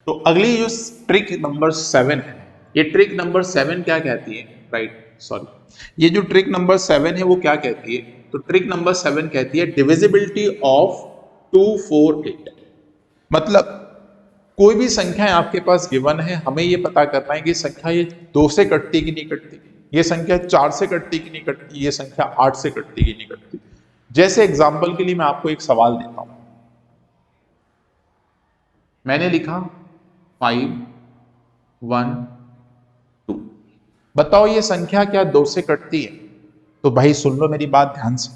तो अगली जो ट्रिक नंबर 7 है, ये ट्रिक नंबर 7 क्या कहती है, ये जो ट्रिक नंबर 7 है वो क्या कहती है, तो ट्रिक नंबर 7 कहती है डिविजिबिलिटी ऑफ 248। मतलब कोई भी संख्या आपके पास गिवन है, हमें ये पता करना है कि संख्या ये 2 से कटती कि नहीं कटती, ये संख्या 4 से कटती कि नहीं कटती, ये संख्या 8 से कटती कि नहीं कटती। जैसे एग्जाम्पल के लिए मैं आपको एक सवाल देता हूं, मैंने लिखा 5 1 2, बताओ ये संख्या क्या 2 से कटती है? तो भाई सुन लो मेरी बात ध्यान से,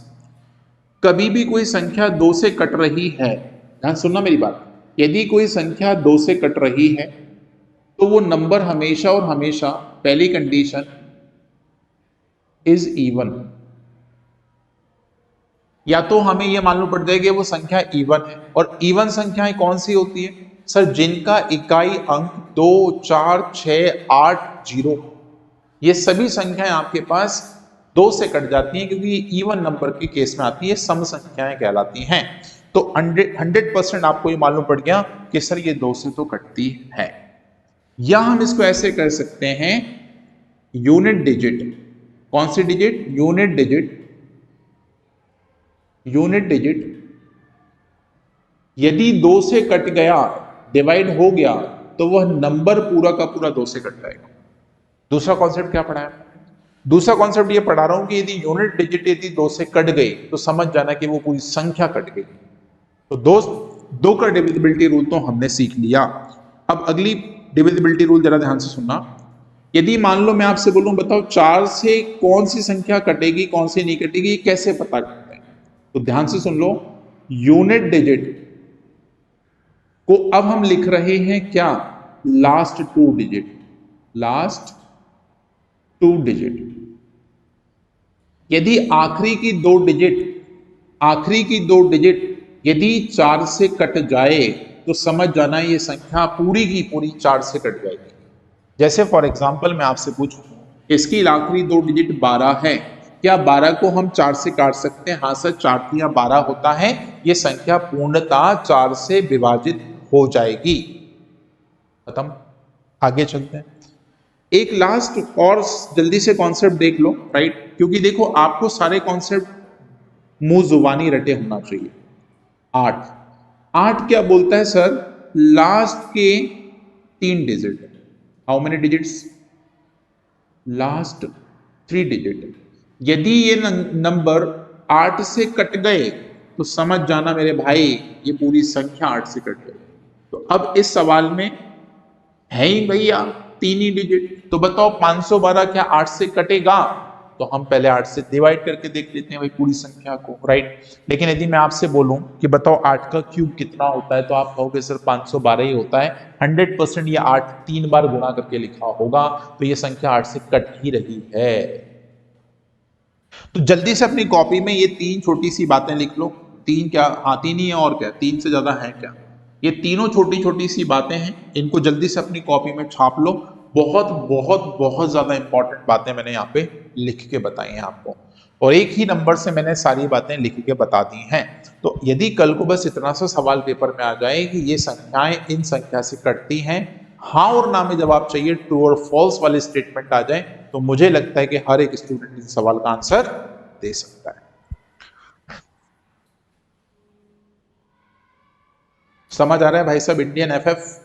कभी भी कोई संख्या 2 से कट रही है, ध्यान सुनना मेरी बात, यदि कोई संख्या 2 से कट रही है तो वो नंबर हमेशा और हमेशा, पहली कंडीशन, इज इवन। या तो हमें यह मालूम पड़ जाएगा कि वो संख्या इवन है, और इवन संख्याएं कौन सी होती है सर? जिनका इकाई अंक 2 4 6 8 0, ये सभी संख्याएं आपके पास 2 से कट जाती हैं, क्योंकि ये इवन नंबर के केस में आती है, सम संख्याएं कहलाती हैं। तो 100% आपको ये मालूम पड़ गया कि सर ये 2 से तो कटती है। या हम इसको ऐसे कर सकते हैं, यूनिट डिजिट, कौन सी digit? Unit digit. Unit digit यदि 2 से कट गया, डिवाइड हो गया, तो वह नंबर पूरा का पूरा 2 से कट जाएगा। दूसरा कॉन्सेप्ट क्या पढ़ा है? दूसरा कॉन्सेप्ट ये पढ़ा रहा हूं कि यदि यूनिट डिजिट यदि 2 से कट गई तो समझ जाना कि वो पूरी संख्या कट गई। तो दो का डिविजिबिलिटी रूल तो हमने सीख लिया। अब अगली डिविजिबिलिटी रूल जरा ध्यान से सुनना। यदि मान लो मैं आपसे बोलूं बताओ 4 से कौन सी संख्या कटेगी, कौन सी नहीं कटेगी, कैसे पता करते हैं? तो ध्यान से सुन लो, यूनिट डिजिट को अब हम लिख रहे हैं क्या? Last 2 digit, last 2 digit. यदि आखिरी की 2 डिजिट, आखिरी की 2 डिजिट यदि 4 से कट जाए तो समझ जाना ये संख्या पूरी की पूरी 4 से कट जाएगी। जैसे फॉर एग्जांपल मैं आपसे पूछूं, इसकी आखिरी 2 डिजिट 12 है, क्या 12 को हम 4 से काट सकते हैं? हाँ सर, 4 तिया 12 होता है, ये संख्या पूर्णतः 4 से विभाजित हो जाएगी। खत्म, आगे चलते हैं। एक लास्ट और जल्दी से कॉन्सेप्ट देख लो, राइट, क्योंकि देखो आपको सारे कॉन्सेप्ट मुंह जुबानी रटे होना चाहिए। 8 क्या बोलता है सर? लास्ट के 3 digit. How many digits? Last 3 digit. यदि ये नंबर 8 से कट गए तो समझ जाना मेरे भाई ये पूरी संख्या 8 से कट गई। तो अब इस सवाल में है ही भैया 3 ही डिजिट, तो बताओ 512 क्या 8 से कटेगा? तो हम पहले 8 से डिवाइड करके देख लेते हैं भाई पूरी संख्या को, राइट। लेकिन यदि मैं आपसे बोलूं कि बताओ 8 का क्यूब कितना होता है, तो आप कहोगे सर 512 ही होता है। 100% ये 8 3 बार गुणा करके लिखा होगा, तो ये संख्या 8 से कट ही रही है। तो जल्दी से अपनी कॉपी में ये 3 छोटी सी बातें लिख लो। 3 क्या? हाँ 3 ही है, और क्या 3 से ज्यादा है क्या? ये तीनों छोटी छोटी सी बातें हैं, इनको जल्दी से अपनी कॉपी में छाप लो। बहुत बहुत बहुत ज्यादा इंपॉर्टेंट बातें मैंने यहाँ पे लिख के बताई हैं आपको, और एक ही नंबर से मैंने सारी बातें लिख के बता दी हैं। तो यदि कल को बस इतना सा सवाल पेपर में आ जाए कि ये संख्याएं इन संख्या से कटती हैं, हाँ और ना में जवाब चाहिए, ट्रू और फॉल्स वाले स्टेटमेंट आ जाए, तो मुझे लगता है कि हर एक स्टूडेंट इस सवाल का आंसर दे सकता है। समझ आ रहा है भाई साहब? इंडियन एफएफ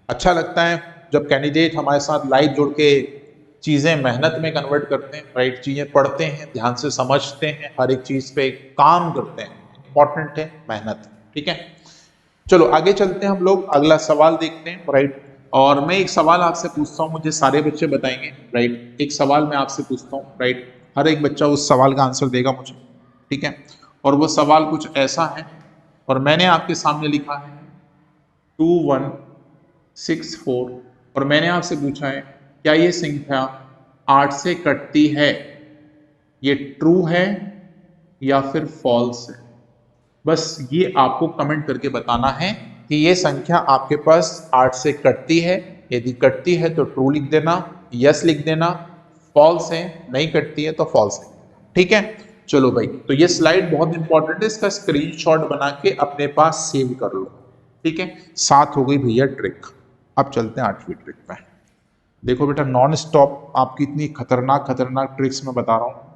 अच्छा लगता है जब कैंडिडेट हमारे साथ लाइव जुड़ के चीजें मेहनत में कन्वर्ट करते हैं, राइट, चीजें पढ़ते हैं, ध्यान से समझते हैं, हर एक चीज पे काम करते हैं। इंपॉर्टेंट है मेहनत, ठीक है। चलो आगे चलते हैं हम लोग, अगला सवाल देखते हैं, राइट। और मैं एक सवाल आपसे पूछता हूं, मुझे सारे बच्चे बताएंगे, राइट। एक सवाल मैं आपसे पूछता हूं, राइट, हर एक बच्चा उस सवाल का आंसर देगा मुझे, ठीक है। और वो सवाल कुछ ऐसा है, और मैंने आपके सामने लिखा है 2164, और मैंने आपसे पूछा है क्या ये संख्या 8 से कटती है? ये ट्रू है या फिर फॉल्स है? बस ये आपको कमेंट करके बताना है कि ये संख्या आपके पास 8 से कटती है। यदि कटती है तो ट्रू लिख देना, यस लिख देना, फॉल्स है नहीं कटती है तो फॉल्स है, ठीक है। चलो भाई, तो ये स्लाइड बहुत इंपॉर्टेंट है, इसका स्क्रीनशॉट बना के अपने पास सेव कर लो। ठीक है, 7 हो गई भैया ट्रिक। अब चलते हैं 8वीं ट्रिक पे। देखो बेटा, नॉन स्टॉप आपकी इतनी खतरनाक खतरनाक ट्रिक्स मैं बता रहा हूँ,